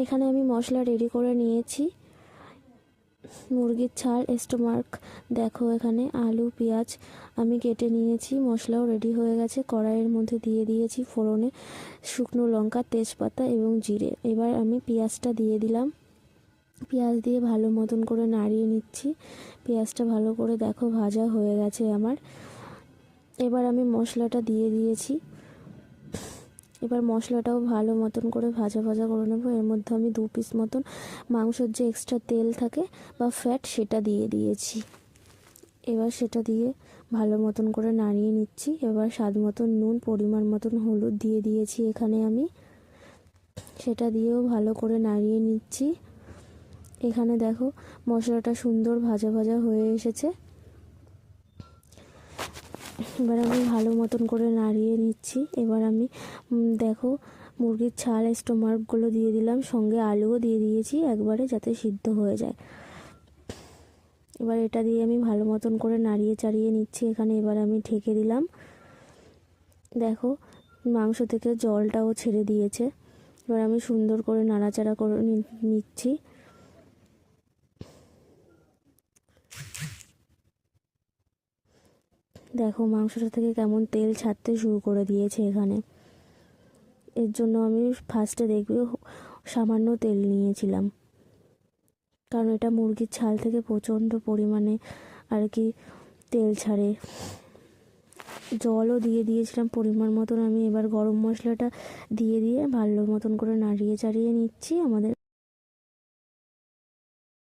এখানে আমি মশলা রেডি করে নিয়েছি। মুরগির ছাল, স্টোমাক, দেখো এখানে আলু পেঁয়াজ আমি কেটে নিয়েছি। মশলাও রেডি হয়ে গেছে। কড়াইয়ের মধ্যে দিয়ে দিয়েছি ফোড়নে শুকনো লঙ্কা, তেজপাতা এবং জিরে। এবার আমি পেঁয়াজটা দিয়ে দিলাম। পেঁয়াজ দিয়ে ভালো মতন করে নাড়িয়ে নিচ্ছি। পেঁয়াজটা ভালো করে দেখো ভাজা হয়ে গেছে আমার। এবার আমি মশলাটা দিয়ে দিয়েছি। এবার মশলাটাও ভালো মতন করে ভাজা ভাজা করে নেবো। এর মধ্যে আমি 2 পিস মতন মাংসের যে এক্সট্রা তেল থাকে বা ফ্যাট সেটা দিয়ে দিয়েছি। এবার সেটা দিয়ে ভালো মতন করে নাড়িয়ে নিচ্ছি। এবার স্বাদ মতন নুন, পরিমাণ মতন হলুদ দিয়ে দিয়েছি এখানে আমি। সেটা দিয়েও ভালো করে নাড়িয়ে নিচ্ছি। এখানে দেখো মশলাটা সুন্দর ভাজা ভাজা হয়ে এসেছে। এবার আমি ভালো মতন করে নাড়িয়ে নিচ্ছি। এবার আমি দেখো মুরগির ছাল, স্টোমাকগুলো দিয়ে দিলাম, সঙ্গে আলুও দিয়ে দিয়েছি একবারে, যাতে সিদ্ধ হয়ে যায়। এবার এটা দিয়ে আমি ভালো মতন করে নাড়িয়ে চাড়িয়ে নিচ্ছি এখানে। এবার আমি ঢেকে দিলাম। দেখো মাংস থেকে জলটাও ছেড়ে দিয়েছে। এবার আমি সুন্দর করে নাড়াচাড়া করে নিচ্ছি। দেখো মাংসটা থেকে কেমন তেল ছাড়তে শুরু করে দিয়েছে এখানে। এর জন্য আমি ফার্স্টে দেখবে সামান্য তেল নিয়েছিলাম, কারণ এটা মুরগির ছাল থেকে প্রচণ্ড পরিমাণে আর কি তেল ছাড়ে। জলও দিয়ে দিয়েছিলাম পরিমাণ মতন আমি। এবার গরম মশলাটা দিয়ে ভালো মতন করে নাড়িয়ে চাড়িয়ে নিচ্ছি। আমাদের